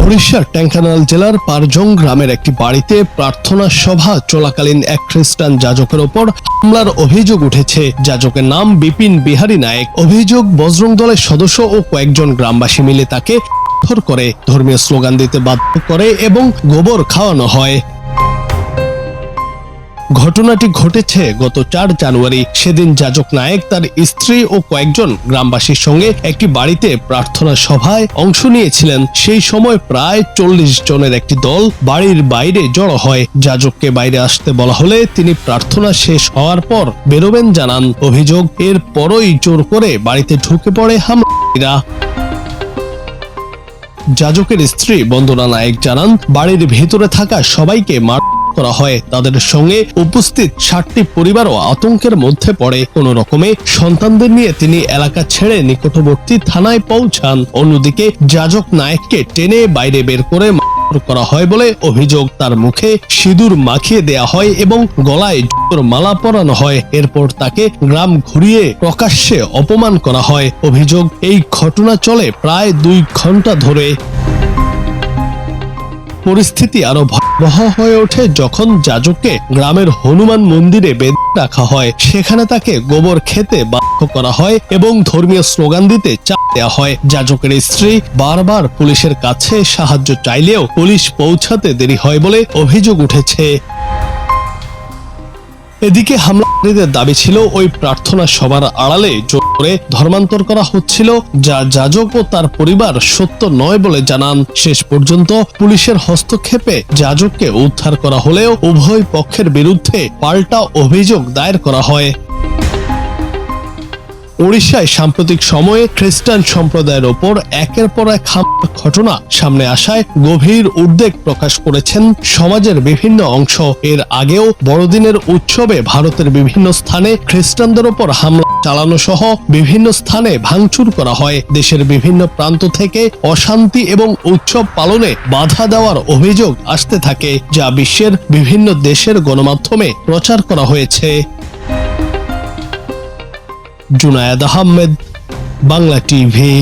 উড়িষ্যার ঢেঙ্কানাল জেলার পারজং গ্রামের একটি বাড়িতে প্রার্থনা সভা চলাকালীন এক খ্রিস্টান যাজকের ওপর হামলার অভিযোগ উঠেছে। যাজকের নাম বিপিন বিহারী নায়েক। অভিযোগ, বজরং দলের সদস্য ও কয়েকজন গ্রামবাসী মিলে তাকে মারধর করে, ধর্মীয় স্লোগান দিতে বাধ্য করে এবং গোবর খাওয়ানো হয়। ঘটনাটি ঘটেছে গত 4 জানুয়ারি। সেদিন যাজক নায়েক তার স্ত্রী ও কয়েকজন গ্রামবাসীর সঙ্গে একটি বাড়িতে প্রার্থনা সভায় অংশ নিয়েছিলেন। সেই সময় প্রায় 40 জনের একটি দল বাড়ির বাইরে জড়ো হয়। যাজককে বাইরে আসতে বলা হলে তিনি প্রার্থনা শেষ হওয়ার পর বেরোবেন জানান। অভিযোগ, এর পরই জোর করে বাড়িতে ঢুকে পড়ে হামলাকারীরা। যাজকের স্ত্রী বন্দনা নায়েক জানান, বাড়ির ভেতরে থাকা সবাইকে করা হয়। তাদের সঙ্গে উপস্থিত 60টি পরিবারও আতঙ্কের মধ্যে পড়ে। কোন রকমে সন্তানদের নিয়ে তিনি এলাকা ছেড়ে নিকটবর্তী থানায় পৌঁছান। অন্যদিকে যাজক নায়েককে টেনে বাইরে বের করে মারধর করা হয় বলে অভিযোগ। তার মুখে সিঁদুর মাখিয়ে দেয়া হয় এবং গলায় জুতোর মালা পরানো হয়। এরপর তাকে গ্রাম ঘুরিয়ে প্রকাশ্যে অপমান করা হয়। অভিযোগ, এই ঘটনা চলে প্রায় 2 ঘন্টা ধরে। পরিস্থিতি আরো ভয়াবহ হয়ে ওঠে যখন যাজককে গ্রামের হনুমান মন্দিরে বেঁধে রাখা হয়। সেখানে তাকে গোবর খেতে বাধ্য করা হয় এবং ধর্মীয় স্লোগান দিতে চাপ দেওয়া হয়। যাজকের স্ত্রী বারবার পুলিশের কাছে সাহায্য চাইলেও পুলিশ পৌঁছাতে দেরি হয় বলে অভিযোগ উঠেছে। এদিকে হামলাকারীদের দাবি ছিল ওই প্রার্থনা সভার আড়ালে জোর করে ধর্মান্তর করা হচ্ছিল, যা যাজক ও তার পরিবার সত্য নয় বলে জানান। শেষ পর্যন্ত পুলিশের হস্তক্ষেপে যাজককে উদ্ধার করা হলেও উভয় পক্ষের বিরুদ্ধে পাল্টা অভিযোগ দায়ের করা হয়। উড়িষ্যায় সাম্প্রতিক সময়ে খ্রিস্টান সম্প্রদায়ের ওপর একের পর এক হামলার ঘটনা সামনে আসায় গভীর উদ্বেগ প্রকাশ করেছেন সমাজের বিভিন্ন অংশ। এর আগেও বড়দিনের উৎসবে ভারতের বিভিন্ন স্থানে খ্রিস্টানদের ওপর হামলা চালানো সহ বিভিন্ন স্থানে ভাঙচুর করা হয়। দেশের বিভিন্ন প্রান্ত থেকে অশান্তি এবং উৎসব পালনে বাধা দেওয়ার অভিযোগ আসতে থাকে, যা বিশ্বের বিভিন্ন দেশের গণমাধ্যমে প্রচার করা হয়েছে। জুনায়েদ আহমেদ, বাংলা টিভি।